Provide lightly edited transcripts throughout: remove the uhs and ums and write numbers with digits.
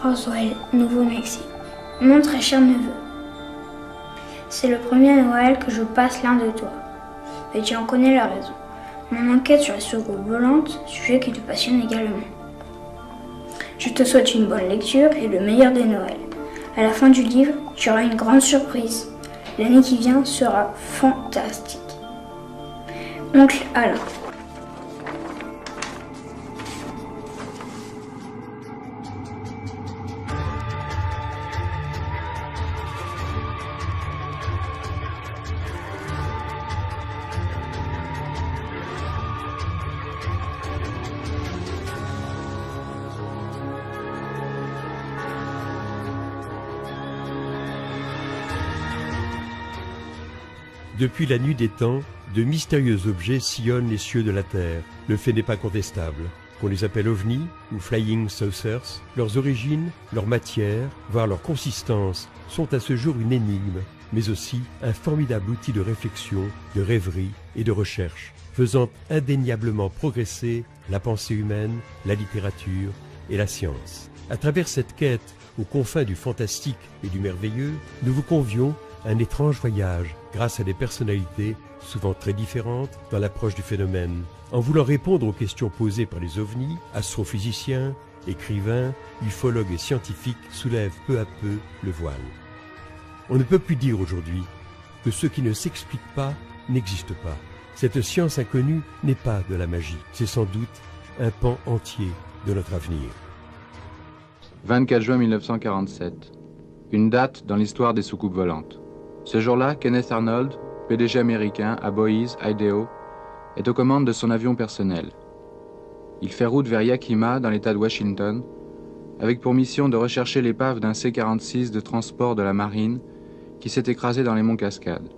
Roswell, Nouveau-Mexique. Mon très cher neveu, c'est le premier Noël que je passe loin de toi. Et tu en connais la raison. Mon enquête sur les soucoupes volantes, sujet qui te passionne également. Je te souhaite une bonne lecture et le meilleur des Noëls. À la fin du livre, tu auras une grande surprise. L'année qui vient sera fantastique. Oncle Alain. Depuis la nuit des temps, de mystérieux objets sillonnent les cieux de la Terre. Le fait n'est pas contestable. Qu'on les appelle ovnis ou flying saucers, leurs origines, leur matière, voire leur consistance, sont à ce jour une énigme, mais aussi un formidable outil de réflexion, de rêverie et de recherche, faisant indéniablement progresser la pensée humaine, la littérature et la science. À travers cette quête aux confins du fantastique et du merveilleux, nous vous convions à un étrange voyage grâce à des personnalités souvent très différentes dans l'approche du phénomène. En voulant répondre aux questions posées par les ovnis, astrophysiciens, écrivains, ufologues et scientifiques soulèvent peu à peu le voile. On ne peut plus dire aujourd'hui que ce qui ne s'explique pas n'existe pas. Cette science inconnue n'est pas de la magie, c'est sans doute un pan entier de notre avenir. 24 juin 1947, une date dans l'histoire des soucoupes volantes. Ce jour-là, Kenneth Arnold, PDG américain à Boise, Idaho, est aux commandes de son avion personnel. Il fait route vers Yakima, dans l'État de Washington, avec pour mission de rechercher l'épave d'un C-46 de transport de la marine qui s'est écrasé dans les monts Cascades.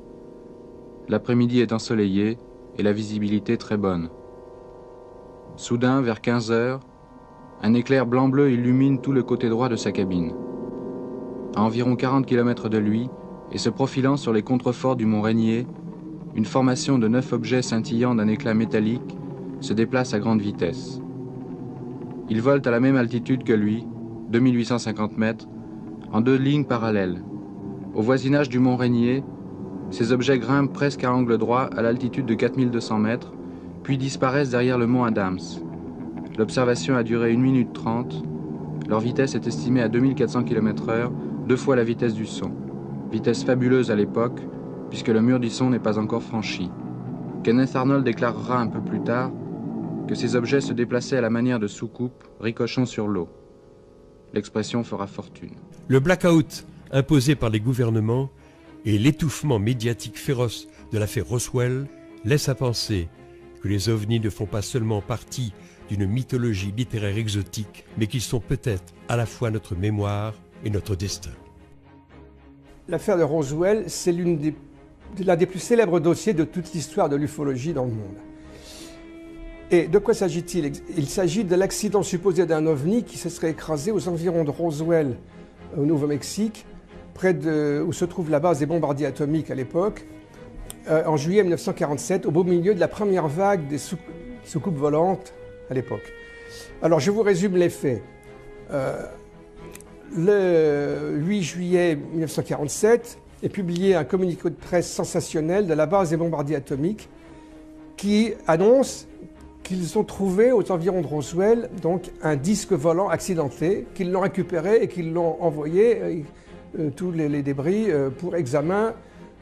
L'après-midi est ensoleillé et la visibilité très bonne. Soudain, vers 15 heures, un éclair blanc-bleu illumine tout le côté droit de sa cabine. À environ 40 km de lui, et se profilant sur les contreforts du mont Rainier, une formation de 9 objets scintillant d'un éclat métallique se déplace à grande vitesse. Ils volent à la même altitude que lui, 2850 mètres, en 2 lignes parallèles. Au voisinage du mont Rainier, ces objets grimpent presque à angle droit à l'altitude de 4200 mètres, puis disparaissent derrière le mont Adams. L'observation a duré 1 minute 30. Leur vitesse est estimée à 2400 km/h, 2 fois la vitesse du son. Vitesse fabuleuse à l'époque, puisque le mur du son n'est pas encore franchi. Kenneth Arnold déclarera un peu plus tard que ces objets se déplaçaient à la manière de soucoupes ricochant sur l'eau. L'expression fera fortune. Le blackout imposé par les gouvernements et l'étouffement médiatique féroce de l'affaire Roswell laissent à penser que les ovnis ne font pas seulement partie d'une mythologie littéraire exotique, mais qu'ils sont peut-être à la fois notre mémoire et notre destin. L'affaire de Roswell, c'est l'un des plus célèbres dossiers de toute l'histoire de l'ufologie dans le monde. Et de quoi s'agit-il? Il s'agit de l'accident supposé d'un ovni qui se serait écrasé aux environs de Roswell, au Nouveau-Mexique, près où se trouve la base des bombardiers atomiques à l'époque, en juillet 1947, au beau milieu de la première vague des soucoupes volantes à l'époque. Alors je vous résume les faits. Le 8 juillet 1947 est publié un communiqué de presse sensationnel de la base des bombardiers atomiques qui annonce qu'ils ont trouvé aux environs de Roswell donc un disque volant accidenté, qu'ils l'ont récupéré et qu'ils l'ont envoyé, tous les débris, pour examen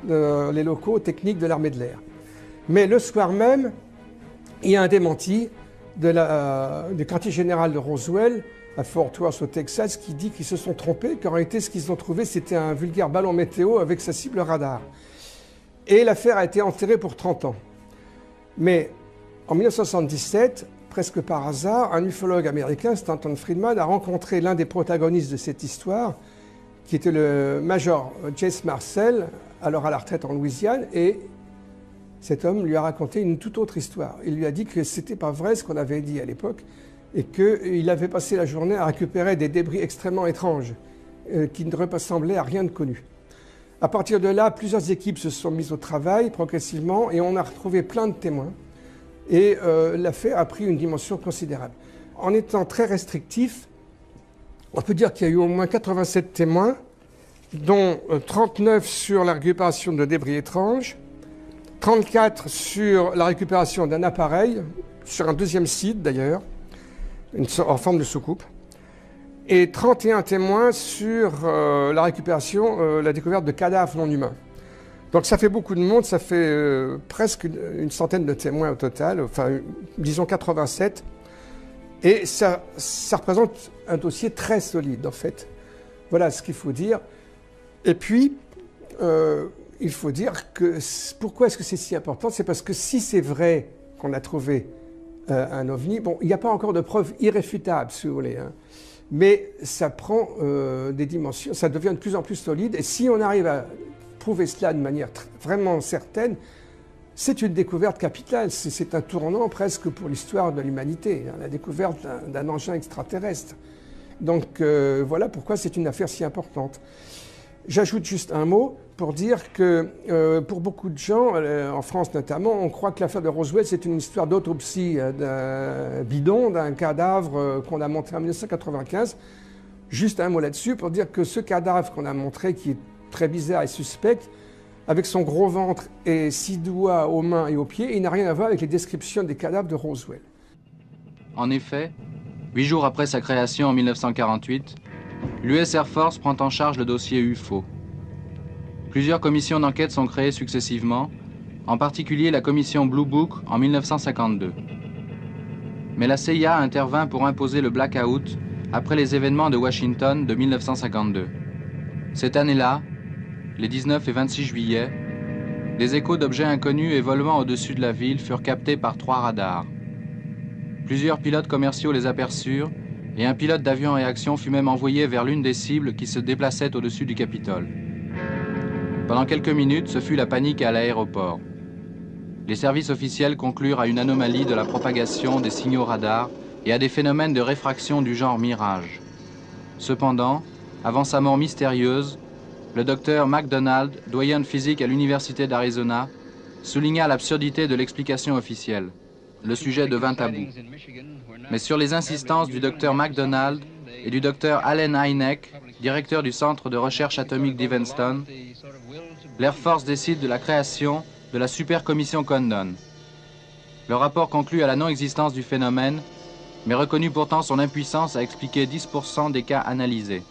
les locaux techniques de l'armée de l'air. Mais le soir même, il y a un démenti du quartier général de Roswell à Fort Worth au Texas qui dit qu'ils se sont trompés, qu'en réalité ce qu'ils ont trouvé c'était un vulgaire ballon météo avec sa cible radar. Et l'affaire a été enterrée pour 30 ans. Mais en 1977, presque par hasard, un ufologue américain, Stanton Friedman, a rencontré l'un des protagonistes de cette histoire, qui était le major Jesse Marcel, alors à la retraite en Louisiane, et cet homme lui a raconté une toute autre histoire. Il lui a dit que c'était pas vrai ce qu'on avait dit à l'époque, et qu'il avait passé la journée à récupérer des débris extrêmement étranges, qui ne ressemblaient à rien de connu. À partir de là, plusieurs équipes se sont mises au travail progressivement, et on a retrouvé plein de témoins, et l'affaire a pris une dimension considérable. En étant très restrictif, On peut dire qu'il y a eu au moins 87 témoins, dont 39 sur la récupération de débris étranges, 34 sur la récupération d'un appareil, sur un deuxième site d'ailleurs, en forme de soucoupe, et 31 témoins sur la récupération, la découverte de cadavres non humains. Donc ça fait beaucoup de monde, ça fait presque une centaine de témoins au total, enfin disons 87, et ça représente un dossier très solide en fait. Voilà ce qu'il faut dire. Et puis, il faut dire que pourquoi est-ce que c'est si important? C'est parce que si c'est vrai qu'on a trouvé un ovni, bon, il n'y a pas encore de preuves irréfutables, si vous voulez, hein, mais ça prend des dimensions, ça devient de plus en plus solide, et si on arrive à prouver cela de manière vraiment certaine, c'est une découverte capitale, c'est un tournant presque pour l'histoire de l'humanité, hein, la découverte d'un engin extraterrestre. Donc voilà pourquoi c'est une affaire si importante. J'ajoute juste un mot pour dire que pour beaucoup de gens, en France notamment, on croit que l'affaire de Roswell, c'est une histoire d'autopsie d'un bidon, d'un cadavre qu'on a montré en 1995. Juste un mot là-dessus pour dire que ce cadavre qu'on a montré, qui est très bizarre et suspect, avec son gros ventre et 6 doigts aux mains et aux pieds, il n'a rien à voir avec les descriptions des cadavres de Roswell. En effet, 8 jours après sa création en 1948, l'US Air Force prend en charge le dossier UFO. Plusieurs commissions d'enquête sont créées successivement, en particulier la commission Blue Book en 1952. Mais la CIA intervint pour imposer le blackout après les événements de Washington de 1952. Cette année-là, les 19 et 26 juillet, des échos d'objets inconnus et volement au-dessus de la ville furent captés par 3 radars. Plusieurs pilotes commerciaux les aperçurent et un pilote d'avion en réaction fut même envoyé vers l'une des cibles qui se déplaçait au-dessus du Capitole. Pendant quelques minutes, ce fut la panique à l'aéroport. Les services officiels conclurent à une anomalie de la propagation des signaux radars et à des phénomènes de réfraction du genre mirage. Cependant, avant sa mort mystérieuse, le docteur McDonald, doyen de physique à l'Université d'Arizona, souligna l'absurdité de l'explication officielle. Le sujet devint tabou. Mais sur les insistances du docteur McDonald et du docteur Allen Hynek, directeur du centre de recherche atomique d'Evanston, l'Air Force décide de la création de la Super Commission Condon. Le rapport conclut à la non-existence du phénomène, mais reconnut pourtant son impuissance à expliquer 10% des cas analysés.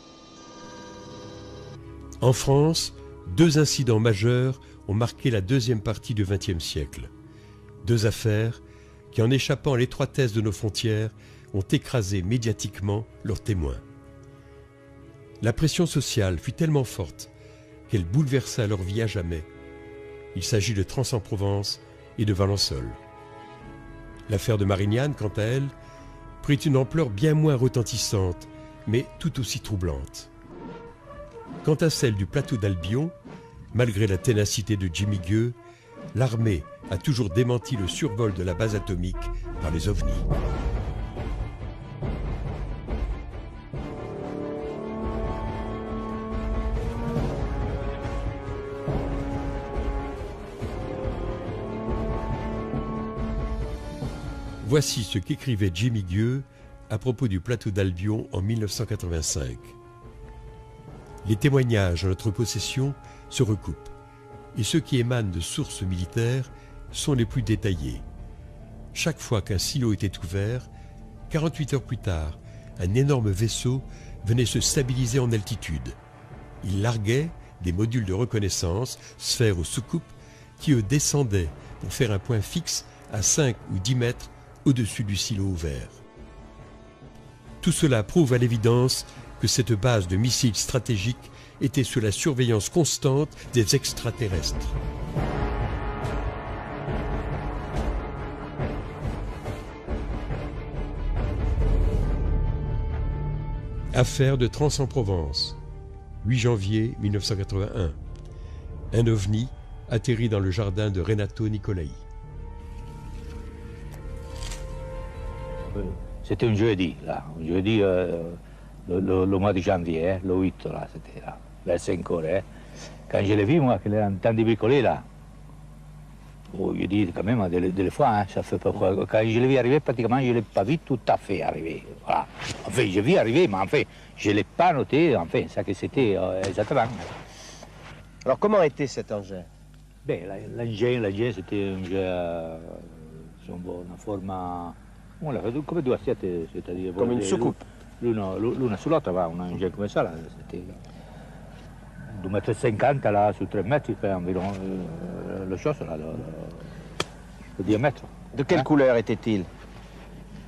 En France, 2 incidents majeurs ont marqué la deuxième partie du XXe siècle. 2 affaires qui, en échappant à l'étroitesse de nos frontières, ont écrasé médiatiquement leurs témoins. La pression sociale fut tellement forte qu'elle bouleversa leur vie à jamais. Il s'agit de Trans-en-Provence et de Valençol. L'affaire de Marignane, quant à elle, prit une ampleur bien moins retentissante, mais tout aussi troublante. Quant à celle du plateau d'Albion, malgré la ténacité de Jimmy Gueux, l'armée a toujours démenti le survol de la base atomique par les ovnis. Voici ce qu'écrivait Jimmy Gueux à propos du plateau d'Albion en 1985. Les témoignages en notre possession se recoupent, et ceux qui émanent de sources militaires sont les plus détaillés. Chaque fois qu'un silo était ouvert, 48 heures plus tard, un énorme vaisseau venait se stabiliser en altitude. Il larguait des modules de reconnaissance, sphères ou soucoupes, qui eux descendaient pour faire un point fixe à 5 ou 10 mètres au-dessus du silo ouvert. Tout cela prouve à l'évidence que cette base de missiles stratégiques était sous la surveillance constante des extraterrestres. Affaire de Trans-en-Provence, 8 janvier 1981. Un ovni atterrit dans le jardin de Renato Nicolai. C'était un jeudi, là. Un jeudi, le mois de janvier, le 8, là, c'était là, vers 5 heures. Quand je l'ai vu, moi, qu'il est en train de bricoler, là, Oh, je dis quand même des fois, hein, ça fait pas quoi. Quand je l'ai vu arriver, pratiquement, je ne l'ai pas vu tout à fait arriver. Voilà. Enfin, j'ai vu arriver, mais enfin, je ne l'ai pas noté, enfin, ça que c'était exactement. Alors comment était cet engin? Ben, l'engin, c'était un engin, una forma, come due assiette, c'est-à-dire... Comme une soucoupe. L'una sull'altra, va, un engin come ça, là, c'était 2,50 m là, sur 3 mètres, il fait environ le chose, là, le diamètre. De quelle couleur était-il?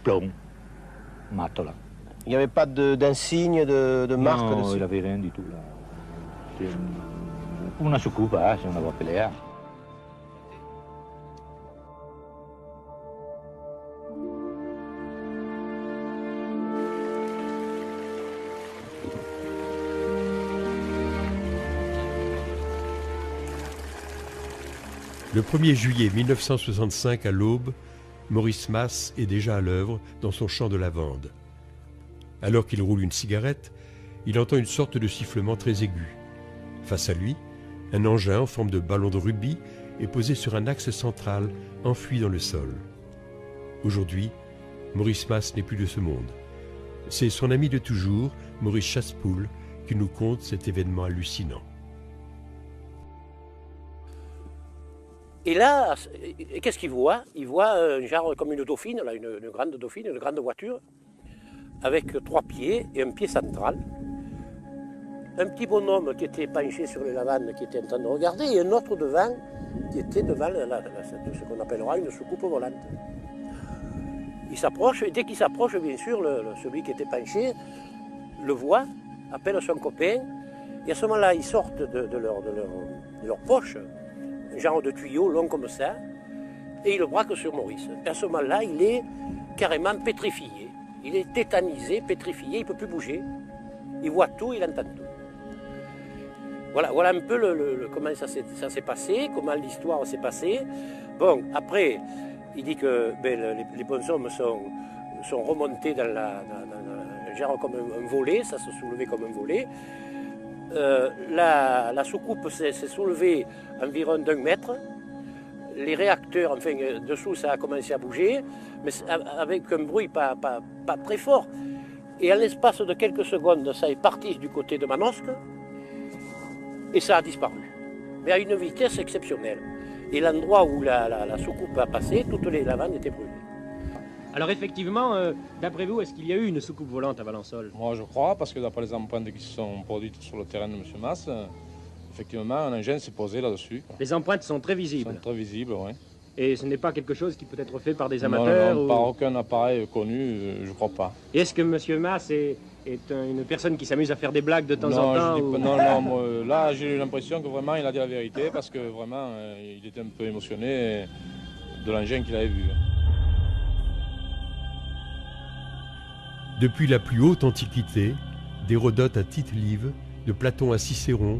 Plomb, mat, là. Il n'y avait pas d'insigne, de marque non, dessus? il n'avait rien du tout, là. C'est una soucoupe, hein, si on l'avait appelé, hein. Le 1er juillet 1965, à l'aube, Maurice Mas est déjà à l'œuvre dans son champ de lavande. Alors qu'il roule une cigarette, il entend une sorte de sifflement très aigu. Face à lui, un engin en forme de ballon de rugby est posé sur un axe central enfui dans le sol. Aujourd'hui, Maurice Mas n'est plus de ce monde. C'est son ami de toujours, Maurice Chassepoul, qui nous conte cet événement hallucinant. Et là, qu'est-ce qu'il voit? Il voit un genre comme une dauphine, là, une grande dauphine, une grande voiture, avec 3 pieds et un pied central. Un petit bonhomme qui était penché sur les lavandes, qui était en train de regarder, et un autre devant, qui était devant ce qu'on appellera une soucoupe volante. Il s'approche, et dès qu'il s'approche, bien sûr, celui qui était penché le voit, appelle son copain, et à ce moment-là, ils sortent de leur poche un genre de tuyau long comme ça, et il le braque sur Maurice. Et à ce moment-là, il est carrément pétrifié. Il est tétanisé, pétrifié, il ne peut plus bouger. Il voit tout, il entend tout. Voilà un peu comment ça s'est passé, comment l'histoire s'est passée. Bon, après, il dit que les bonshommes sont remontés dans genre comme un volet, ça se soulevait comme un volet. La soucoupe s'est soulevée environ d'1 mètre. Les réacteurs, enfin, dessous, ça a commencé à bouger, mais avec un bruit pas très fort. Et à l'espace de quelques secondes, ça est parti du côté de Manosque, et ça a disparu. Mais à une vitesse exceptionnelle. Et l'endroit où la soucoupe a passé, toutes les lavandes étaient brûlées. Alors effectivement, d'après vous, est-ce qu'il y a eu une soucoupe volante à Valençol? Moi je crois, parce que d'après les empreintes qui se sont produites sur le terrain de M. Mas, effectivement un engin s'est posé là-dessus. Les empreintes sont très visibles. Sont très visibles, oui. Et ce n'est pas quelque chose qui peut être fait par des amateurs? Non, ou... par aucun appareil connu, je ne crois pas. Et est-ce que M. Mas est une personne qui s'amuse à faire des blagues de temps en temps? Non, moi, là j'ai eu l'impression que vraiment il a dit la vérité, parce que vraiment il était un peu émotionné de l'engin qu'il avait vu. Depuis la plus haute antiquité, d'Hérodote à Tite-Live, de Platon à Cicéron,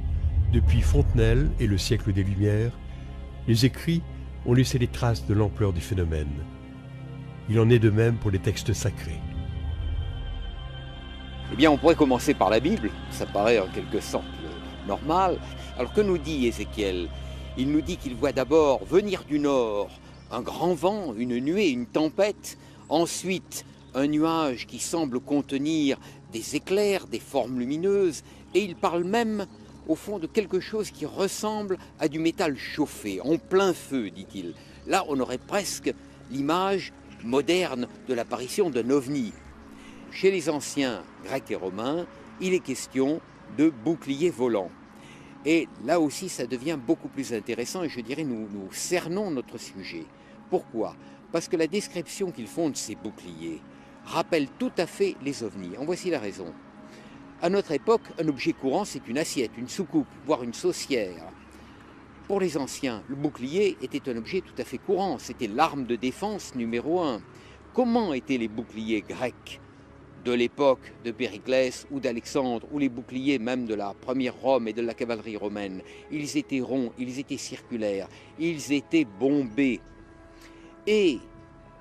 depuis Fontenelle et le siècle des Lumières, les écrits ont laissé les traces de l'ampleur du phénomène. Il en est de même pour les textes sacrés. Eh bien, on pourrait commencer par la Bible, ça paraît en quelque sorte normal. Alors que nous dit Ézéchiel? Il nous dit qu'il voit d'abord venir du nord un grand vent, une nuée, une tempête, ensuite un nuage qui semble contenir des éclairs, des formes lumineuses, et il parle même, au fond, de quelque chose qui ressemble à du métal chauffé, en plein feu, dit-il. Là, on aurait presque l'image moderne de l'apparition d'un ovni. Chez les anciens grecs et romains, il est question de boucliers volants. Et là aussi, ça devient beaucoup plus intéressant, et je dirais, nous cernons notre sujet. Pourquoi? Parce que la description qu'ils font de ces boucliers rappelle tout à fait les ovnis. En voici la raison. À notre époque, un objet courant, c'est une assiette, une soucoupe, voire une saucière. Pour les anciens, le bouclier était un objet tout à fait courant. C'était l'arme de défense numéro 1. Comment étaient les boucliers grecs de l'époque de Périclès ou d'Alexandre, ou les boucliers même de la première Rome et de la cavalerie romaine? Ils étaient ronds, ils étaient circulaires, ils étaient bombés. Et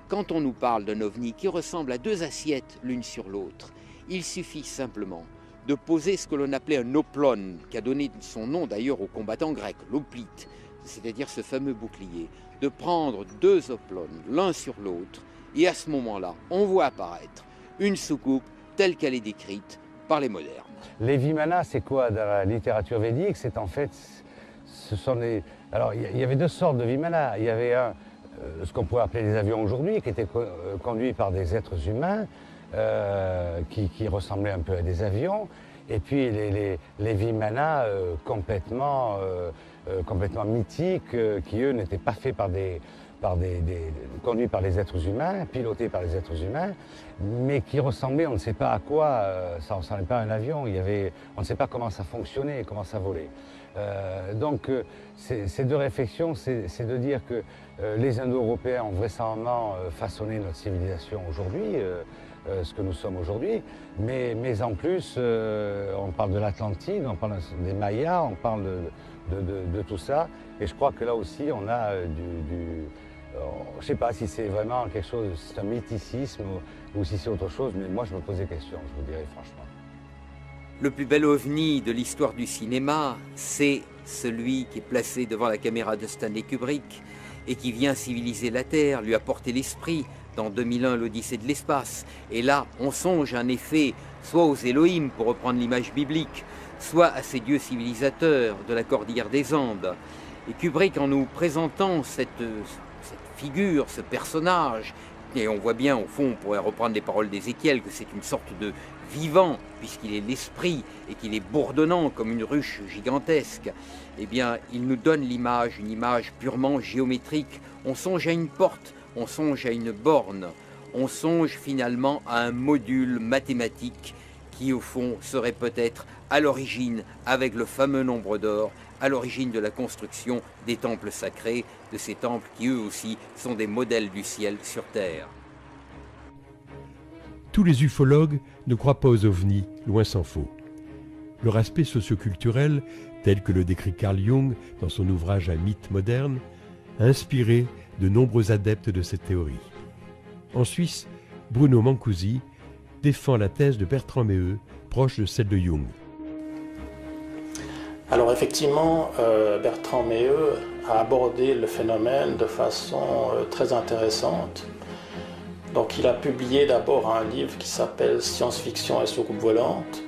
quand on nous parle d'un ovni qui ressemble à 2 assiettes l'une sur l'autre, il suffit simplement de poser ce que l'on appelait un oplon, qui a donné son nom d'ailleurs aux combattants grecs, l'hoplite. c'est-à-dire ce fameux bouclier, de prendre deux oplones l'un sur l'autre, et à ce moment-là, on voit apparaître une soucoupe telle qu'elle est décrite par les modernes. Les vimana, c'est quoi dans la littérature védique? C'est en fait, ce sont des... Alors, il y avait deux sortes de vimana. Il y avait ce qu'on pourrait appeler les avions aujourd'hui, qui étaient conduits par des êtres humains, qui ressemblaient un peu à des avions. Et puis les vimana complètement mythiques, qui eux n'étaient pas faits conduits par les êtres humains, pilotés par les êtres humains, mais qui ressemblaient, on ne sait pas à quoi, ça ne ressemblait pas à un avion, on ne sait pas comment ça fonctionnait, comment ça volait. Donc ces deux réflexions, c'est de dire que les Indo-Européens ont vraisemblablement façonné notre civilisation aujourd'hui, ce que nous sommes aujourd'hui, mais en plus, on parle de l'Atlantide, on parle des Mayas, on parle de tout ça, et je crois que là aussi, on a je ne sais pas si c'est vraiment quelque chose, c'est un mythicisme ou si c'est autre chose, mais moi je me pose des questions, je vous dirais franchement. Le plus bel ovni de l'histoire du cinéma, c'est celui qui est placé devant la caméra de Stanley Kubrick et qui vient civiliser la Terre, lui apporter l'esprit dans 2001, l'Odyssée de l'espace. Et là, on songe en effet soit aux Elohim, pour reprendre l'image biblique, soit à ces dieux civilisateurs de la cordillère des Andes. Et Kubrick, en nous présentant cette figure, ce personnage, et on voit bien, au fond, on pourrait reprendre les paroles d'Ézéchiel, que c'est une sorte de vivant, puisqu'il est l'esprit et qu'il est bourdonnant comme une ruche gigantesque, eh bien, il nous donne l'image, une image purement géométrique. On songe à une porte, on songe à une borne, on songe finalement à un module mathématique qui, au fond, serait peut-être à l'origine, avec le fameux nombre d'or, à l'origine de la construction des temples sacrés, de ces temples qui eux aussi sont des modèles du ciel sur terre. Tous les ufologues ne croient pas aux ovnis, loin s'en faut. Leur aspect socioculturel, tel que le décrit Carl Jung dans son ouvrage Un mythe moderne, a inspiré de nombreux adeptes de cette théorie. En Suisse, Bruno Mancusi défend la thèse de Bertrand Meheut, proche de celle de Jung. Alors effectivement, Bertrand Meheut a abordé le phénomène de façon très intéressante. Donc il a publié d'abord un livre qui s'appelle Science-fiction et soucoupe volante,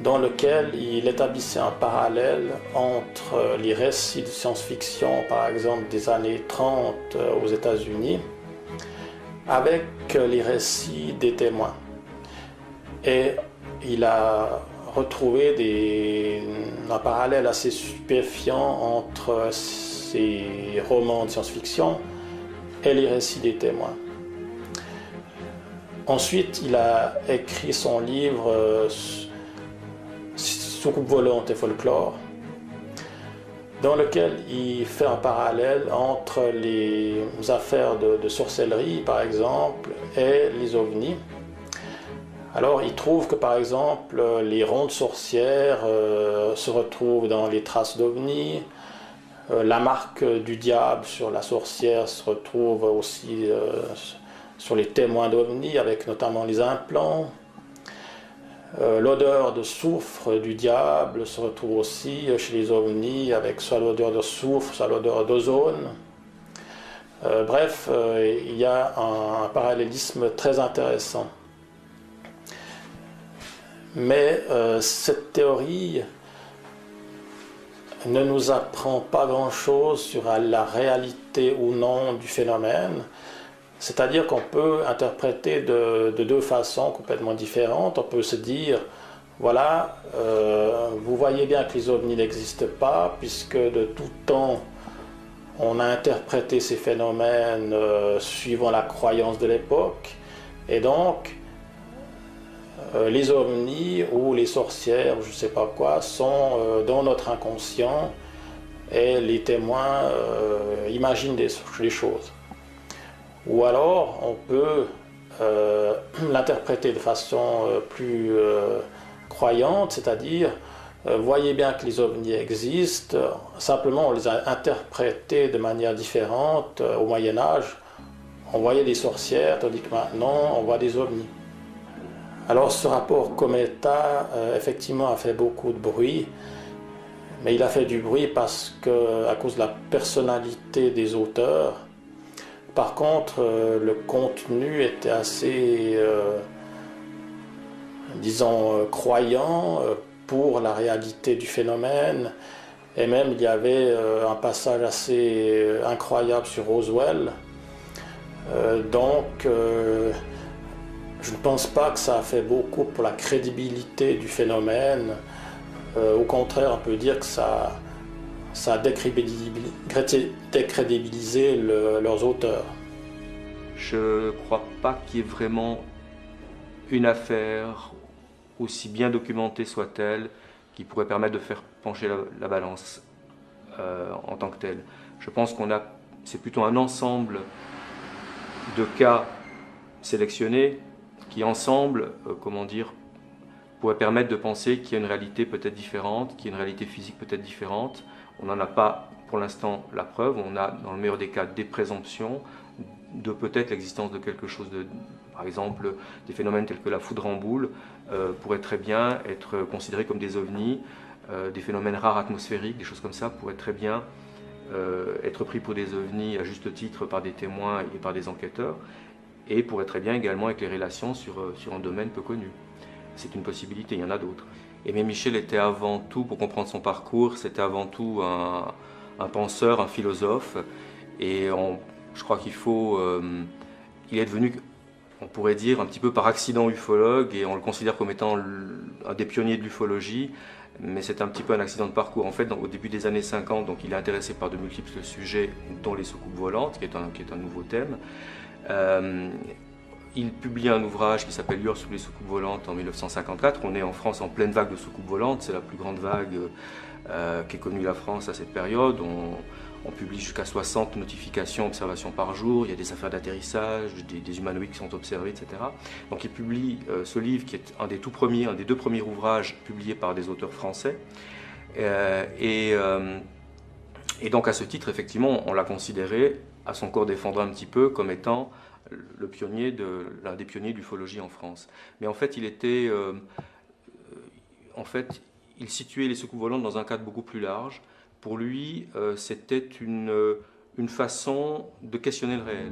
dans lequel il établissait un parallèle entre les récits de science-fiction, par exemple des années 30 aux États-Unis, avec les récits des témoins. Et il a retrouvé un parallèle assez stupéfiant entre ces romans de science-fiction et les récits des témoins. Ensuite, il a écrit son livre Soucoupe volante et folklore, dans lequel il fait un parallèle entre les affaires de sorcellerie, par exemple, et les ovnis. Alors, il trouve que, par exemple, les rondes sorcières se retrouvent dans les traces d'ovnis, la marque du diable sur la sorcière se retrouve aussi sur les témoins d'ovnis, avec notamment les implants. L'odeur de soufre du diable se retrouve aussi chez les ovnis, avec soit l'odeur de soufre, soit l'odeur d'ozone. Bref, il y a un parallélisme très intéressant. Mais cette théorie ne nous apprend pas grand-chose sur la réalité ou non du phénomène. C'est-à-dire qu'on peut interpréter de deux façons complètement différentes. On peut se dire, voilà, vous voyez bien que les ovnis n'existent pas, puisque de tout temps, on a interprété ces phénomènes suivant la croyance de l'époque. Et donc, les ovnis ou les sorcières, je ne sais pas quoi, sont dans notre inconscient et les témoins imaginent les choses. Ou alors, on peut l'interpréter de façon plus croyante, c'est-à-dire, voyez bien que les ovnis existent, simplement on les a interprétés de manière différente. Au Moyen-Âge, on voyait des sorcières, tandis que maintenant, on voit des ovnis. Alors, ce rapport Cometa, effectivement, a fait beaucoup de bruit, Mais il a fait du bruit à cause de la personnalité des auteurs. Par contre, le contenu était assez, disons, croyant pour la réalité du phénomène. Et même, il y avait un passage assez incroyable sur Roswell. Donc, je ne pense pas que ça a fait beaucoup pour la crédibilité du phénomène. Au contraire, on peut dire que ça a décrédibilisé leurs auteurs. Je ne crois pas qu'il y ait vraiment une affaire, aussi bien documentée soit-elle, qui pourrait permettre de faire pencher la balance en tant que telle. Je pense c'est plutôt un ensemble de cas sélectionnés qui ensemble, pourraient permettre de penser qu'il y a une réalité peut-être différente, qu'il y a une réalité physique peut-être différente. On n'en a pas pour l'instant la preuve, on a dans le meilleur des cas des présomptions de peut-être l'existence de quelque chose par exemple, des phénomènes tels que la foudre en boule pourraient très bien être considérés comme des ovnis, des phénomènes rares atmosphériques, des choses comme ça pourraient très bien être pris pour des ovnis à juste titre par des témoins et par des enquêteurs, et pourraient très bien également éclairer la science sur un domaine peu connu. C'est une possibilité, il y en a d'autres. Aimé Michel était avant tout, pour comprendre son parcours, c'était avant tout un penseur, un philosophe, et je crois il est devenu, on pourrait dire, un petit peu par accident ufologue, et on le considère comme étant un des pionniers de l'ufologie, mais c'est un petit peu un accident de parcours. En fait, au début des années 50, donc, il est intéressé par de multiples sujets, dont les soucoupes volantes, qui est un nouveau thème. Il publie un ouvrage qui s'appelle Lueurs sous les soucoupes volantes en 1954. On est en France en pleine vague de soucoupes volantes, c'est la plus grande vague qu'ait connue la France à cette période. On publie jusqu'à 60 notifications, observations par jour, il y a des affaires d'atterrissage, des humanoïdes qui sont observés, etc. Donc il publie ce livre qui est un des deux premiers ouvrages publiés par des auteurs français. Et donc à ce titre, effectivement, on l'a considéré, à son corps défendre un petit peu, comme étant l'un des pionniers de l'ufologie en France. Mais en fait, il situait les soucoupes volantes dans un cadre beaucoup plus large. Pour lui, c'était une façon de questionner le réel.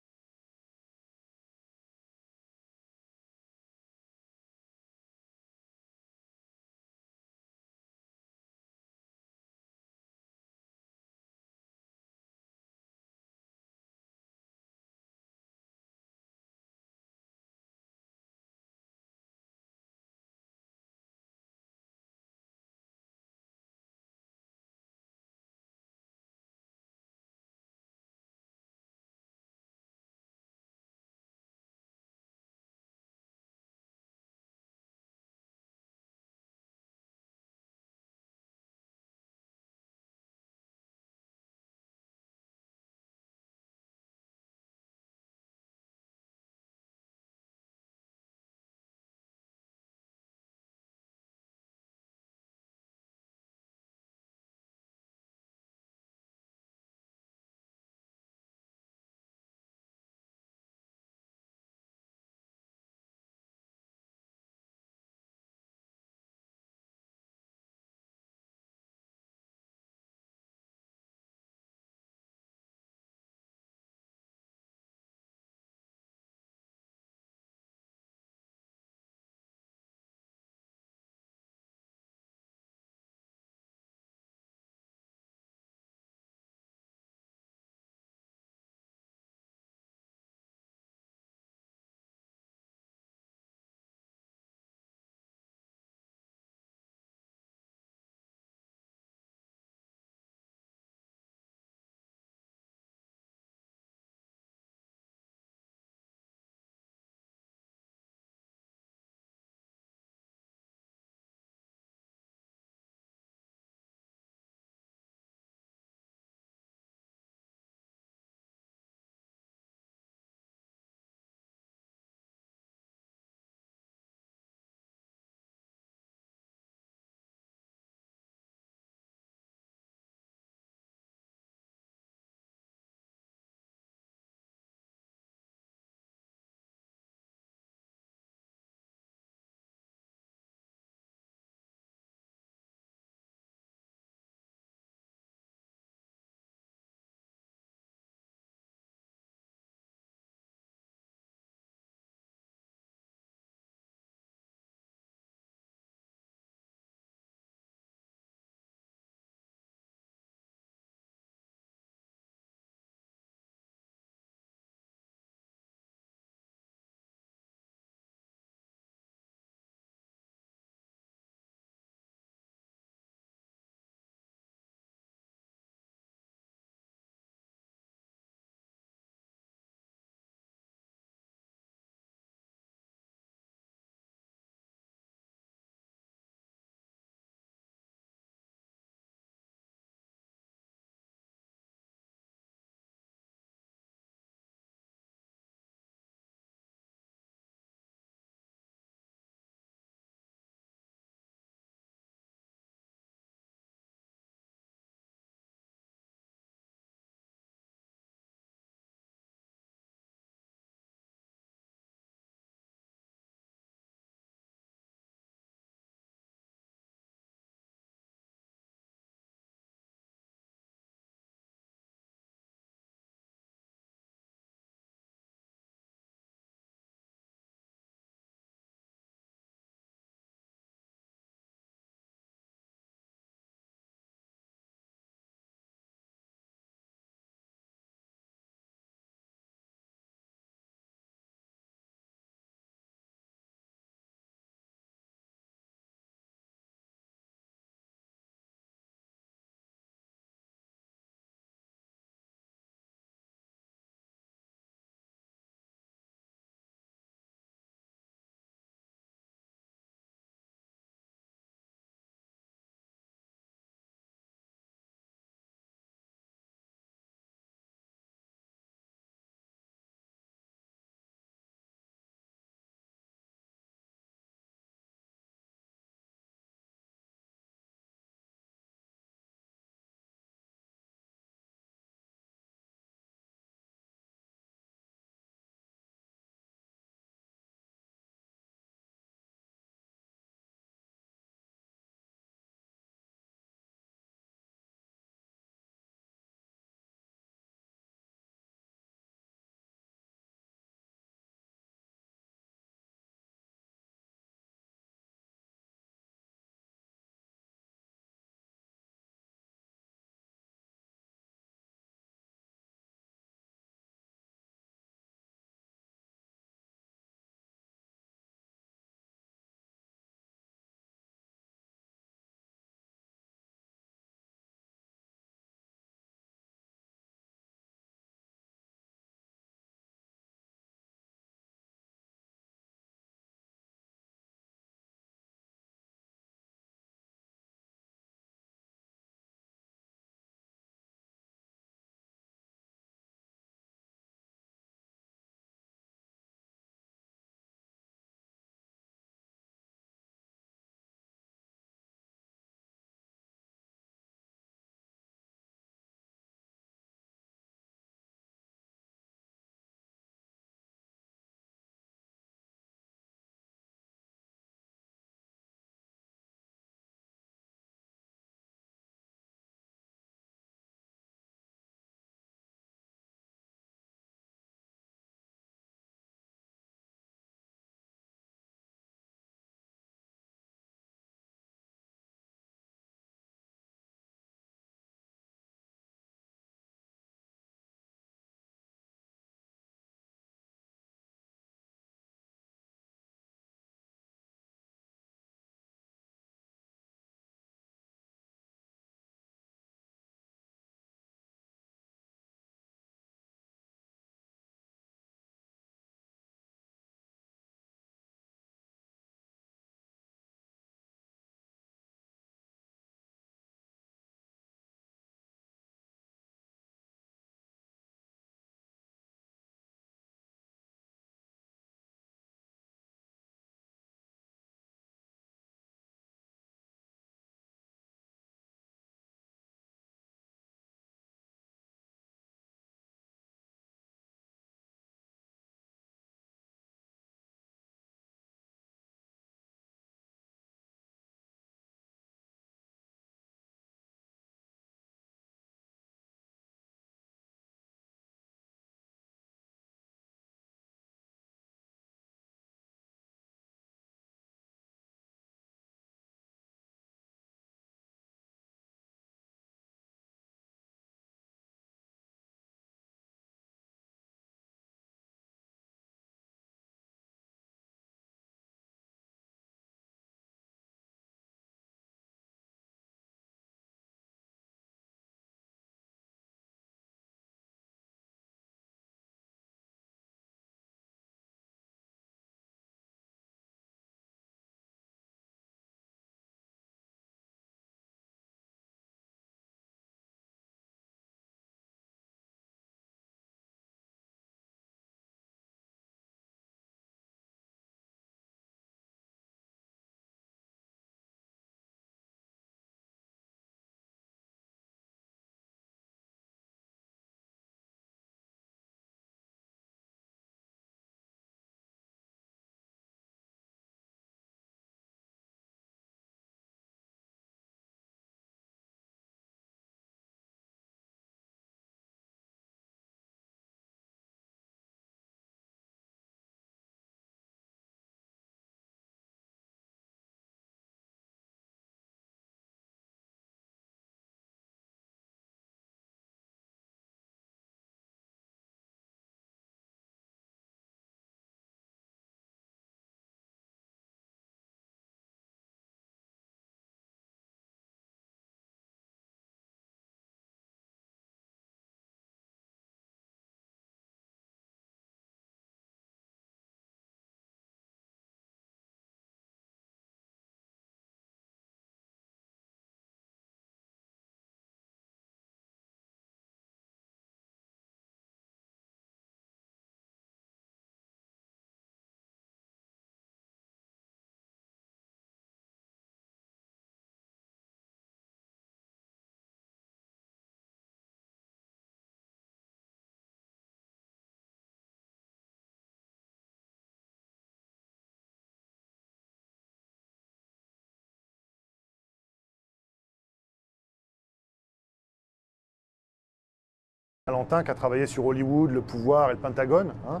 Valentin qui a travaillé sur Hollywood, le pouvoir et le Pentagone, hein,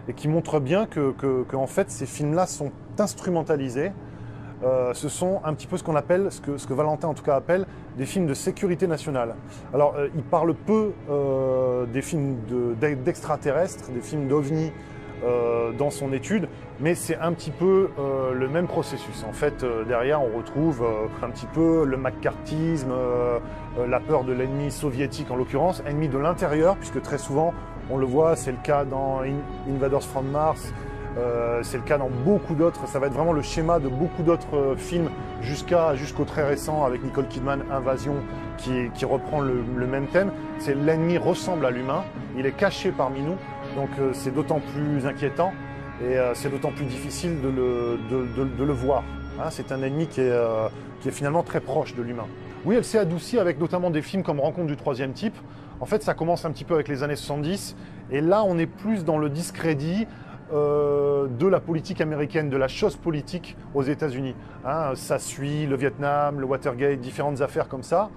et qui montre bien que en fait, ces films-là sont instrumentalisés. Ce sont un petit peu ce qu'on appelle, ce que Valentin en tout cas appelle, des films de sécurité nationale. Alors, il parle peu des films d'extraterrestres, des films d'OVNI dans son étude, mais c'est un petit peu le même processus. En fait, derrière, on retrouve un petit peu le macartisme, la peur de l'ennemi soviétique en l'occurrence, ennemi de l'intérieur, puisque très souvent, on le voit, c'est le cas dans Invaders from Mars, c'est le cas dans beaucoup d'autres, ça va être vraiment le schéma de beaucoup d'autres films jusqu'au très récent avec Nicole Kidman, Invasion, qui reprend le même thème. C'est l'ennemi ressemble à l'humain, il est caché parmi nous, donc c'est d'autant plus inquiétant et c'est d'autant plus difficile de le voir. Hein, c'est un ennemi qui est finalement très proche de l'humain. Oui, elle s'est adoucie avec notamment des films comme Rencontre du troisième type. En fait, ça commence un petit peu avec les années 70 et là, on est plus dans le discrédit de la politique américaine, de la chose politique aux États-Unis. Hein, ça suit le Vietnam, le Watergate, différentes affaires comme ça,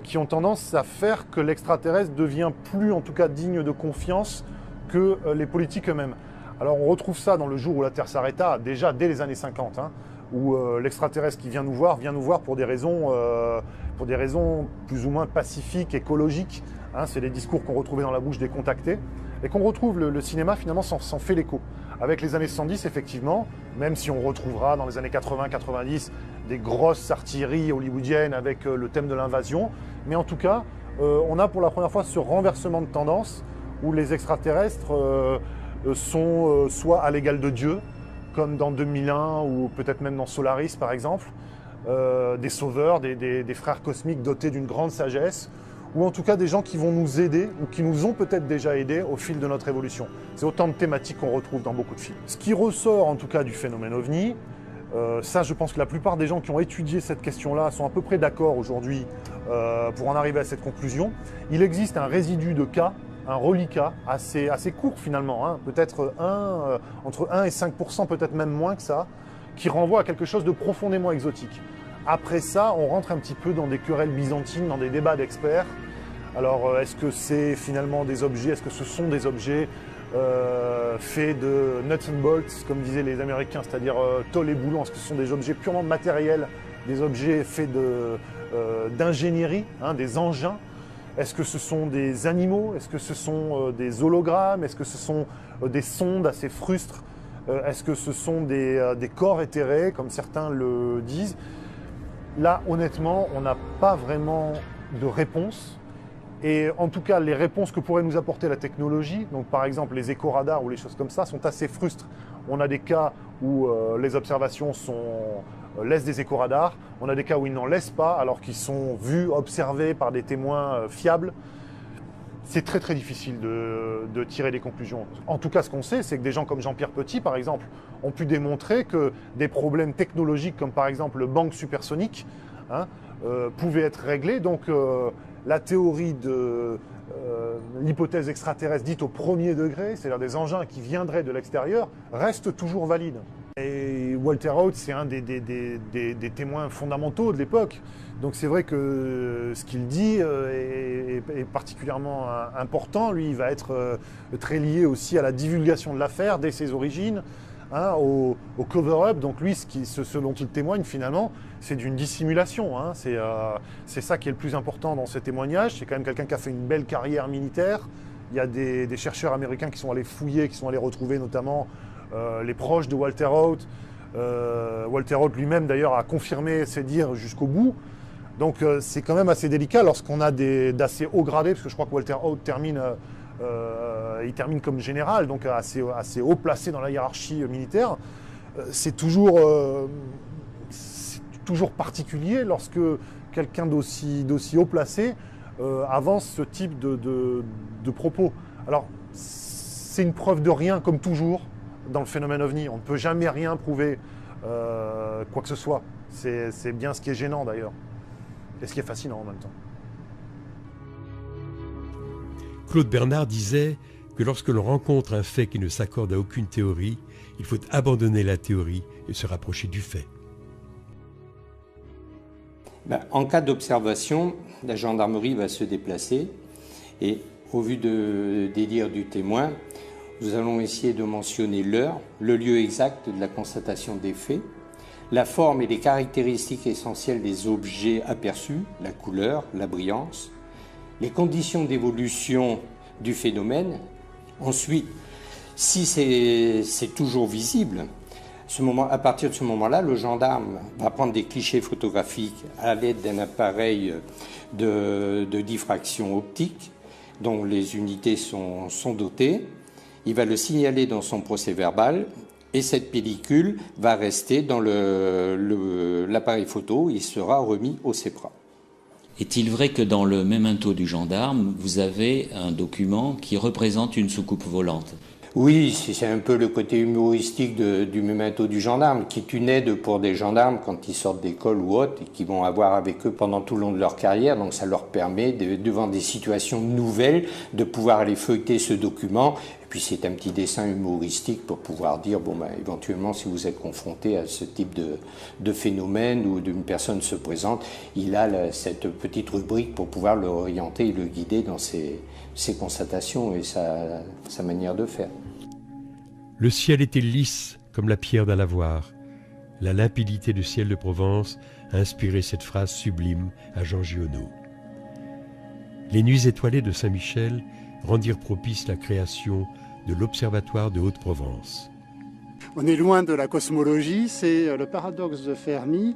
qui ont tendance à faire que l'extraterrestre devient plus, en tout cas, digne de confiance que les politiques eux-mêmes. Alors on retrouve ça dans Le jour où la Terre s'arrêta, déjà dès les années 50, hein, où l'extraterrestre qui vient nous voir pour des raisons plus ou moins pacifiques, écologiques. Hein, c'est les discours qu'on retrouvait dans la bouche des contactés. Et qu'on retrouve le cinéma finalement s'en fait l'écho. Avec les années 70, effectivement, même si on retrouvera dans les années 80-90 des grosses artilleries hollywoodiennes avec le thème de l'invasion, mais en tout cas, on a pour la première fois ce renversement de tendance où les extraterrestres sont soit à l'égal de Dieu, comme dans 2001 ou peut-être même dans Solaris par exemple, des sauveurs, des frères cosmiques dotés d'une grande sagesse, ou en tout cas des gens qui vont nous aider, ou qui nous ont peut-être déjà aidés au fil de notre évolution. C'est autant de thématiques qu'on retrouve dans beaucoup de films. Ce qui ressort en tout cas du phénomène OVNI, ça je pense que la plupart des gens qui ont étudié cette question-là sont à peu près d'accord aujourd'hui pour en arriver à cette conclusion. Il existe un résidu de cas, un reliquat assez court finalement, hein, peut-être entre 1 et 5%, peut-être même moins que ça, qui renvoie à quelque chose de profondément exotique. Après ça, on rentre un petit peu dans des querelles byzantines, dans des débats d'experts. Alors, est-ce que c'est finalement des objets, est-ce que ce sont des objets faits de nuts and bolts, comme disaient les Américains, c'est-à-dire tôle et boulons, est-ce que ce sont des objets purement matériels, des objets faits d'ingénierie, hein, des engins? Est-ce que ce sont des animaux? Est-ce que ce sont des hologrammes? Est-ce que ce sont des sondes assez frustres? Est-ce que ce sont des corps éthérés, comme certains le disent? Là, honnêtement, on n'a pas vraiment de réponse. Et en tout cas, les réponses que pourrait nous apporter la technologie, donc par exemple les éco-radars ou les choses comme ça, sont assez frustres. On a des cas où les observations laissent des éco-radars. On a des cas où ils n'en laissent pas, alors qu'ils sont vus, observés par des témoins fiables. C'est très très difficile de tirer des conclusions. En tout cas, ce qu'on sait, c'est que des gens comme Jean-Pierre Petit, par exemple, ont pu démontrer que des problèmes technologiques, comme par exemple le bang supersonique, hein, pouvaient être réglés. Donc la théorie de l'hypothèse extraterrestre dite au premier degré, c'est-à-dire des engins qui viendraient de l'extérieur, reste toujours valide. Et Walter Haut, c'est un des témoins fondamentaux de l'époque. Donc c'est vrai que ce qu'il dit est particulièrement important. Lui, il va être très lié aussi à la divulgation de l'affaire dès ses origines, hein, au cover-up. Donc lui, ce dont il témoigne finalement, c'est d'une dissimulation. Hein. C'est ça qui est le plus important dans ce témoignage. C'est quand même quelqu'un qui a fait une belle carrière militaire. Il y a des chercheurs américains qui sont allés fouiller, qui sont allés retrouver notamment les proches de Walter Haut. Walter Haut lui-même d'ailleurs a confirmé ses dires jusqu'au bout. Donc c'est quand même assez délicat lorsqu'on a d'assez hauts gradés, parce que je crois que Walter Haut termine comme général, donc assez haut placé dans la hiérarchie militaire. C'est toujours particulier lorsque quelqu'un d'aussi haut placé avance ce type de propos. Alors c'est une preuve de rien, comme toujours dans le phénomène OVNI. On ne peut jamais rien prouver quoi que ce soit. C'est bien ce qui est gênant d'ailleurs. Et ce qui est fascinant en même temps. Claude Bernard disait que lorsque l'on rencontre un fait qui ne s'accorde à aucune théorie, il faut abandonner la théorie et se rapprocher du fait. En cas d'observation, la gendarmerie va se déplacer et au vu des dires du témoin, nous allons essayer de mentionner l'heure, le lieu exact de la constatation des faits, la forme et les caractéristiques essentielles des objets aperçus, la couleur, la brillance, les conditions d'évolution du phénomène. Ensuite, si c'est toujours visible, à partir de ce moment-là, le gendarme va prendre des clichés photographiques à l'aide d'un appareil de diffraction optique dont les unités sont dotées. Il va le signaler dans son procès-verbal et cette pellicule va rester dans l'appareil photo. Il sera remis au CEPRA. Est-il vrai que dans le memento du gendarme, vous avez un document qui représente une soucoupe volante ? Oui, c'est un peu le côté humoristique du memento du gendarme, qui est une aide pour des gendarmes quand ils sortent d'école ou autre, et qui vont avoir avec eux pendant tout le long de leur carrière. Donc ça leur permet, devant des situations nouvelles, de pouvoir aller feuilleter ce document. Et puis c'est un petit dessin humoristique pour pouvoir dire, bon, ben, éventuellement, si vous êtes confronté à ce type de phénomène ou d'une personne se présente, il a cette petite rubrique pour pouvoir le orienter et le guider dans ses constatations et sa manière de faire. Le ciel était lisse comme la pierre d'un lavoir. La limpidité du ciel de Provence a inspiré cette phrase sublime à Jean Giono. Les nuits étoilées de Saint-Michel rendirent propice la création de l'Observatoire de Haute-Provence. On est loin de la cosmologie, c'est le paradoxe de Fermi.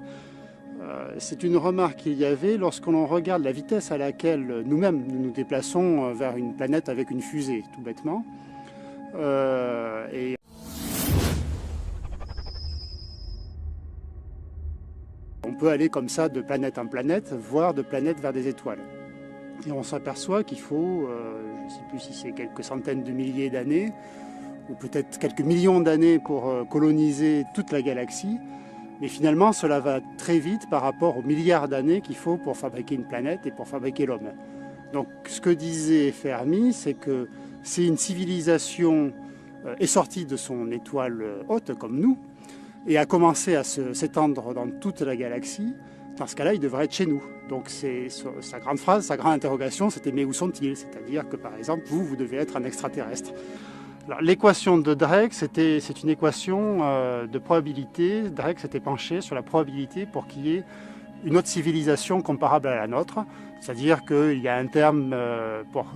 C'est une remarque qu'il y avait lorsqu'on regarde la vitesse à laquelle nous-mêmes nous déplaçons vers une planète avec une fusée, tout bêtement. Et on peut aller comme ça de planète en planète, voire de planète vers des étoiles. Et on s'aperçoit qu'il faut, je ne sais plus si c'est quelques centaines de milliers d'années, ou peut-être quelques millions d'années pour coloniser toute la galaxie. Mais finalement, cela va très vite par rapport aux milliards d'années qu'il faut pour fabriquer une planète et pour fabriquer l'homme. Donc ce que disait Fermi, c'est que si une civilisation est sortie de son étoile haute, comme nous, et a commencé à s'étendre dans toute la galaxie, dans ce cas-là, il devrait être chez nous. Donc c'est sa grande phrase, sa grande interrogation, c'était « mais où sont-ils » C'est-à-dire que, par exemple, vous devez être un extraterrestre. L'équation de Drake, c'est une équation de probabilité. Drake s'était penché sur la probabilité pour qu'il y ait une autre civilisation comparable à la nôtre. C'est-à-dire qu'il y a un terme pour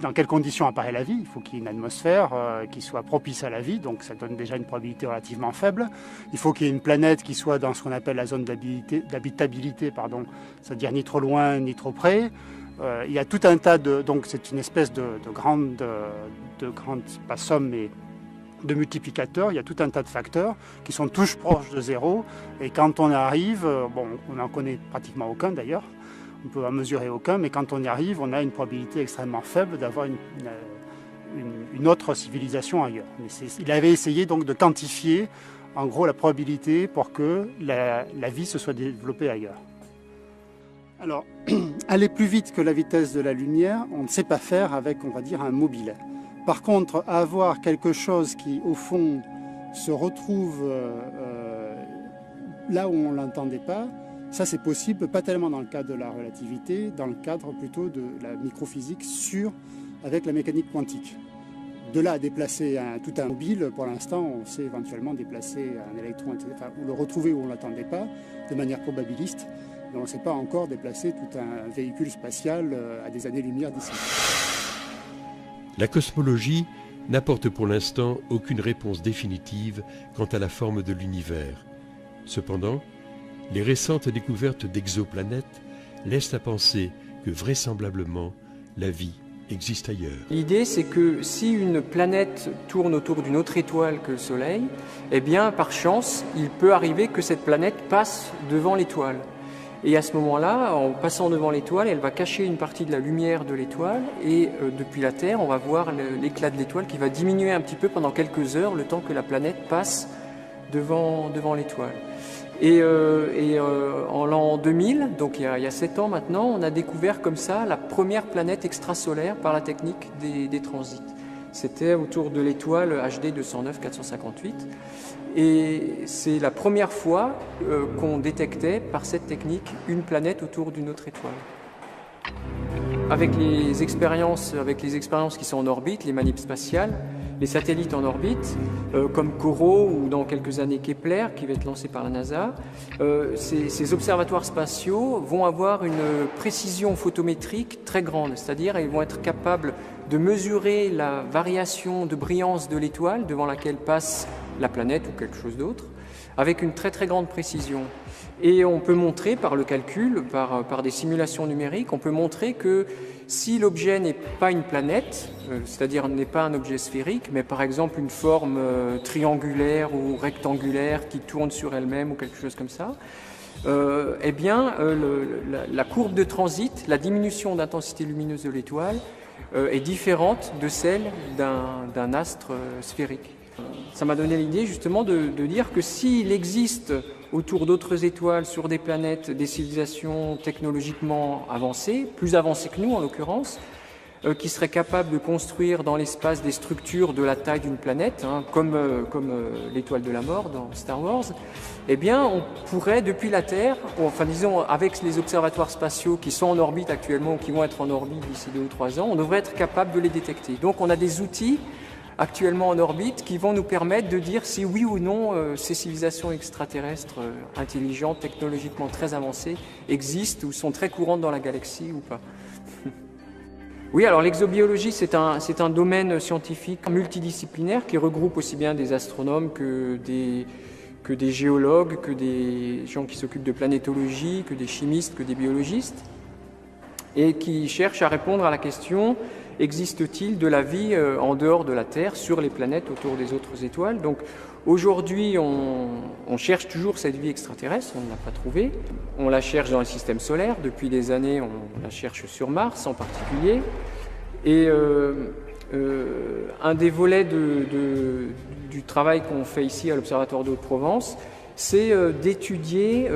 dans quelles conditions apparaît la vie. Il faut qu'il y ait une atmosphère qui soit propice à la vie, donc ça donne déjà une probabilité relativement faible. Il faut qu'il y ait une planète qui soit dans ce qu'on appelle la zone d'habitabilité, c'est-à-dire ni trop loin ni trop près. Il y a tout un tas de... Donc c'est une espèce de grande, pas somme, mais de multiplicateurs. Il y a tout un tas de facteurs qui sont tous proches de zéro. Et quand on arrive, bon, on n'en connaît pratiquement aucun d'ailleurs, on ne peut en mesurer aucun, mais quand on y arrive, on a une probabilité extrêmement faible d'avoir une autre civilisation ailleurs. Mais il avait essayé donc de quantifier en gros la probabilité pour que la vie se soit développée ailleurs. Alors, aller plus vite que la vitesse de la lumière, on ne sait pas faire avec, on va dire, un mobile. Par contre, avoir quelque chose qui, au fond, se retrouve là où on ne l'entendait pas, ça c'est possible, pas tellement dans le cadre de la relativité, dans le cadre plutôt de la microphysique avec la mécanique quantique. De là à déplacer tout un mobile, pour l'instant, on sait éventuellement déplacer un électron, ou le retrouver où on ne l'attendait pas, de manière probabiliste. Mais on ne sait pas encore déplacer tout un véhicule spatial à des années-lumière d'ici. La cosmologie n'apporte pour l'instant aucune réponse définitive quant à la forme de l'univers. Cependant, les récentes découvertes d'exoplanètes laissent à penser que vraisemblablement la vie existe ailleurs. L'idée, c'est que si une planète tourne autour d'une autre étoile que le Soleil, eh bien, par chance, il peut arriver que cette planète passe devant l'étoile. Et à ce moment-là, en passant devant l'étoile, elle va cacher une partie de la lumière de l'étoile et depuis la Terre, on va voir l'éclat de l'étoile qui va diminuer un petit peu pendant quelques heures, le temps que la planète passe devant l'étoile. Et en l'an 2000, donc il y a 7 ans maintenant, on a découvert comme ça la première planète extrasolaire par la technique des transits. C'était autour de l'étoile HD 209 458. Et c'est la première fois qu'on détectait par cette technique une planète autour d'une autre étoile. avec les expériences qui sont en orbite, les manips spatiales, les satellites en orbite, comme Corot ou dans quelques années Kepler, qui va être lancé par la NASA, ces observatoires spatiaux vont avoir une précision photométrique très grande, c'est-à-dire ils vont être capables de mesurer la variation de brillance de l'étoile devant laquelle passe la planète ou quelque chose d'autre, avec une très très grande précision. Et on peut montrer par le calcul, par des simulations numériques, on peut montrer que si l'objet n'est pas une planète, c'est-à-dire n'est pas un objet sphérique, mais par exemple une forme triangulaire ou rectangulaire qui tourne sur elle-même ou quelque chose comme ça, eh bien la courbe de transit, la diminution d'intensité lumineuse de l'étoile est différente de celle d'un astre sphérique. Ça m'a donné l'idée justement de dire que s'il existe autour d'autres étoiles, sur des planètes, des civilisations technologiquement avancées, plus avancées que nous en l'occurrence, qui seraient capables de construire dans l'espace des structures de la taille d'une planète, hein, comme l'étoile de la mort dans Star Wars, eh bien on pourrait depuis la Terre, enfin disons avec les observatoires spatiaux qui sont en orbite actuellement ou qui vont être en orbite d'ici 2 ou 3 ans, on devrait être capable de les détecter. Donc on a des outils actuellement en orbite qui vont nous permettre de dire si oui ou non ces civilisations extraterrestres intelligentes, technologiquement très avancées, existent ou sont très courantes dans la galaxie ou pas. Oui, alors l'exobiologie, c'est un domaine scientifique multidisciplinaire qui regroupe aussi bien des astronomes que des géologues, que des gens qui s'occupent de planétologie, que des chimistes, que des biologistes, et qui cherche à répondre à la question: existe-t-il de la vie en dehors de la Terre, sur les planètes autour des autres étoiles? Donc aujourd'hui, on cherche toujours cette vie extraterrestre, on ne l'a pas trouvée. On la cherche dans le système solaire, depuis des années on la cherche sur Mars en particulier. Et un des volets du travail qu'on fait ici à l'Observatoire de Haute-Provence, c'est d'étudier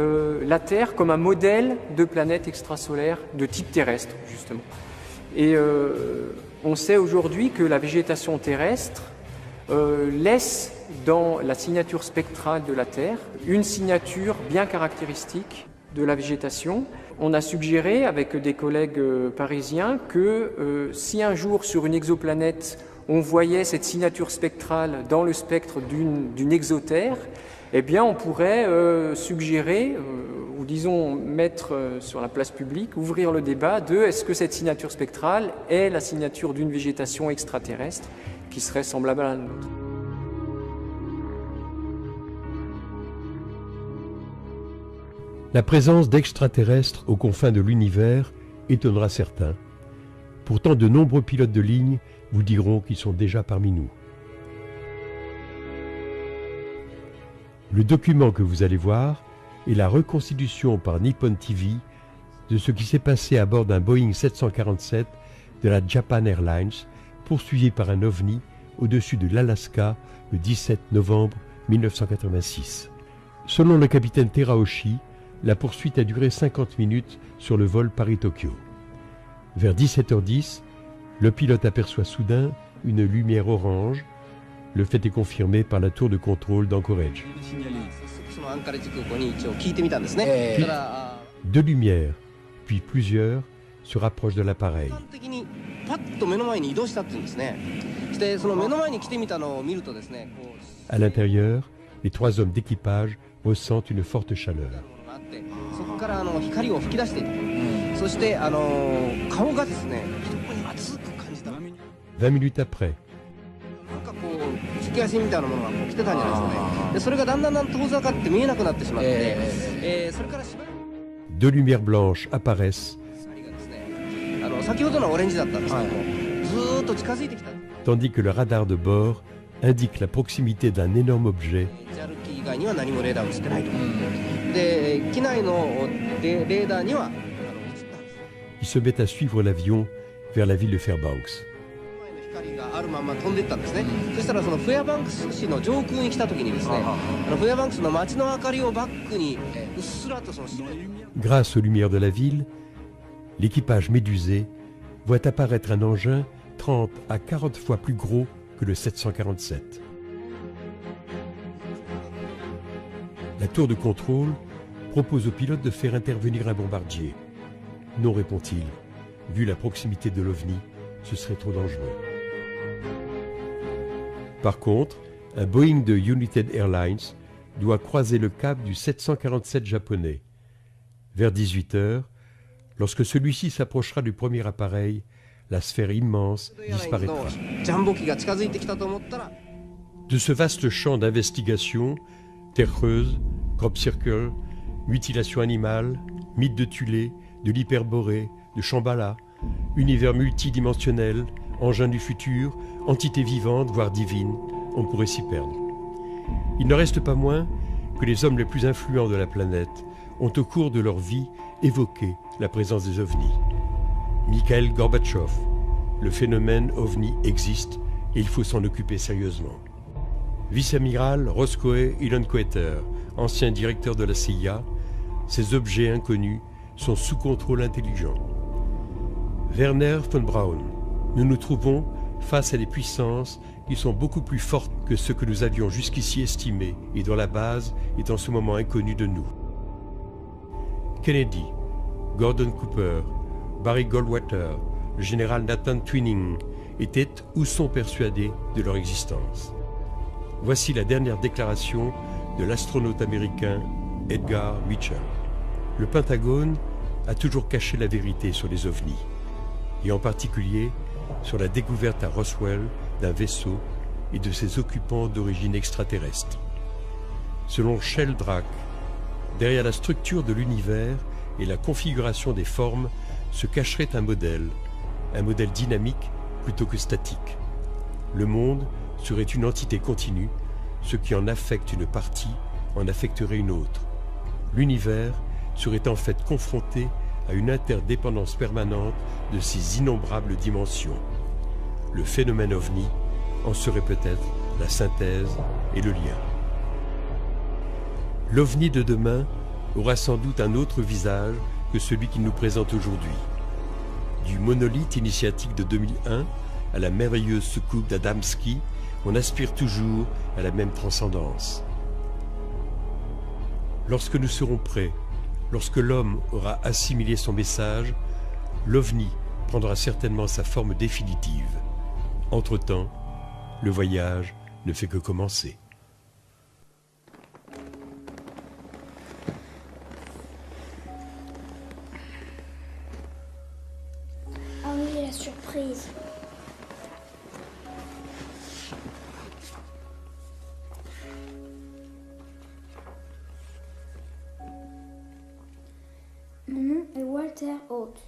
la Terre comme un modèle de planète extrasolaire de type terrestre, justement. Et on sait aujourd'hui que la végétation terrestre laisse dans la signature spectrale de la Terre une signature bien caractéristique de la végétation. On a suggéré avec des collègues parisiens que si un jour sur une exoplanète on voyait cette signature spectrale dans le spectre d'une exotère, eh bien on pourrait suggérer, ou disons mettre sur la place publique, ouvrir le débat de est-ce que cette signature spectrale est la signature d'une végétation extraterrestre qui serait semblable à la nôtre. La présence d'extraterrestres aux confins de l'univers étonnera certains. Pourtant, de nombreux pilotes de ligne vous diront qu'ils sont déjà parmi nous. Le document que vous allez voir est la reconstitution par Nippon TV de ce qui s'est passé à bord d'un Boeing 747 de la Japan Airlines, poursuivi par un ovni au-dessus de l'Alaska le 17 novembre 1986. Selon le capitaine Teraoshi, la poursuite a duré 50 minutes sur le vol Paris-Tokyo. Vers 17h10, le pilote aperçoit soudain une lumière orange. Le fait est confirmé par la tour de contrôle d'Anchorage. Puis, 2 lumières, puis plusieurs, se rapprochent de l'appareil. À l'intérieur, les 3 hommes d'équipage ressentent une forte chaleur. 20 minutes après, 2 lumières blanches apparaissent, tandis que le radar de bord indique la proximité d'un énorme objet qui se met à suivre l'avion vers la ville de Fairbanks. Grâce aux lumières de la ville, l'équipage médusé voit apparaître un engin 30 à 40 fois plus gros que le 747. La tour de contrôle propose au pilote de faire intervenir un bombardier. Non, répond-il. Vu la proximité de l'OVNI, ce serait trop dangereux. Par contre, un Boeing de United Airlines doit croiser le cap du 747 japonais. Vers 18h, lorsque celui-ci s'approchera du premier appareil, la sphère immense disparaîtra. De ce vaste champ d'investigation, Terre creuse, Crop Circle, mutilation animale, mythe de Thulé, de l'Hyperborée, de Shambhala, univers multidimensionnel, engin du futur, entité vivante, voire divine, on pourrait s'y perdre. Il n'en reste pas moins que les hommes les plus influents de la planète ont au cours de leur vie évoqué la présence des ovnis. Mikhail Gorbatchev, le phénomène ovni existe et il faut s'en occuper sérieusement. Vice-amiral Roscoe Hillenkoetter, ancien directeur de la CIA, ces objets inconnus sont sous contrôle intelligent. Werner von Braun, nous nous trouvons face à des puissances qui sont beaucoup plus fortes que ce que nous avions jusqu'ici estimé et dont la base est en ce moment inconnue de nous. Kennedy, Gordon Cooper, Barry Goldwater, le général Nathan Twining étaient ou sont persuadés de leur existence. Voici la dernière déclaration de l'astronaute américain Edgar Mitchell. Le Pentagone a toujours caché la vérité sur les ovnis, et en particulier sur la découverte à Roswell d'un vaisseau et de ses occupants d'origine extraterrestre. Selon Sheldrake, derrière la structure de l'univers et la configuration des formes se cacherait un modèle dynamique plutôt que statique. Le monde serait une entité continue, ce qui en affecte une partie en affecterait une autre. L'univers serait en fait confronté à une interdépendance permanente de ces innombrables dimensions. Le phénomène ovni en serait peut-être la synthèse et le lien. L'ovni de demain aura sans doute un autre visage que celui qu'il nous présente aujourd'hui. Du monolithe initiatique de 2001 à la merveilleuse soucoupe d'Adamski, on aspire toujours à la même transcendance. Lorsque nous serons prêts, lorsque l'homme aura assimilé son message, l'OVNI prendra certainement sa forme définitive. Entre-temps, le voyage ne fait que commencer. Ah oui, la surprise. Mon nom est Walter Haute.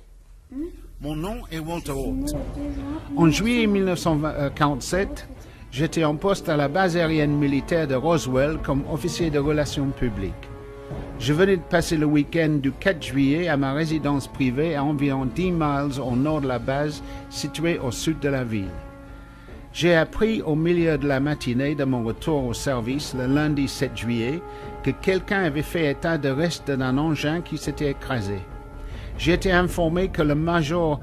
Mon nom est Walter Haute. En juillet 1947, j'étais en poste à la base aérienne militaire de Roswell comme officier de relations publiques. Je venais de passer le week-end du 4 juillet à ma résidence privée à environ 10 miles au nord de la base située au sud de la ville. J'ai appris au milieu de la matinée de mon retour au service le lundi 7 juillet que quelqu'un avait fait état de restes d'un engin qui s'était écrasé. J'ai été informé que le major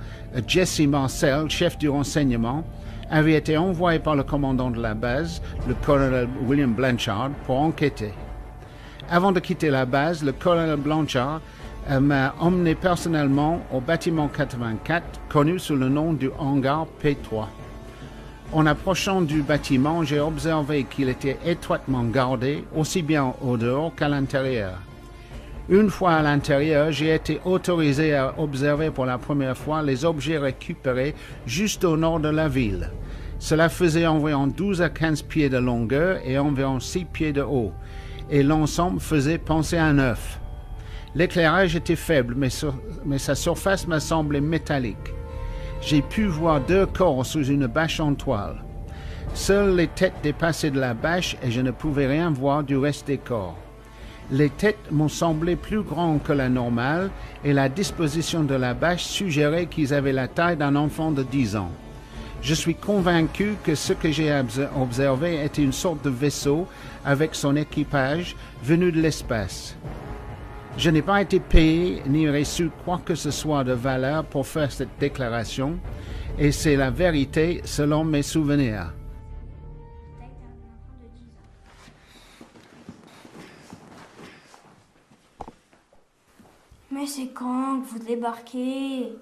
Jesse Marcel, chef du renseignement, avait été envoyé par le commandant de la base, le colonel William Blanchard, pour enquêter. Avant de quitter la base, le colonel Blanchard m'a emmené personnellement au bâtiment 84, connu sous le nom du hangar P3. En approchant du bâtiment, j'ai observé qu'il était étroitement gardé, aussi bien au dehors qu'à l'intérieur. Une fois à l'intérieur, j'ai été autorisé à observer pour la première fois les objets récupérés juste au nord de la ville. Cela faisait environ 12 à 15 pieds de longueur et environ 6 pieds de haut, et l'ensemble faisait penser à un œuf. L'éclairage était faible, mais sa surface m'a semblé métallique. J'ai pu voir 2 corps sous une bâche en toile. Seules les têtes dépassaient de la bâche et je ne pouvais rien voir du reste des corps. Les têtes m'ont semblé plus grandes que la normale et la disposition de la bâche suggérait qu'ils avaient la taille d'un enfant de 10 ans. Je suis convaincu que ce que j'ai observé était une sorte de vaisseau avec son équipage venu de l'espace. Je n'ai pas été payé ni reçu quoi que ce soit de valeur pour faire cette déclaration, et c'est la vérité selon mes souvenirs. Mais c'est quand que vous débarquez?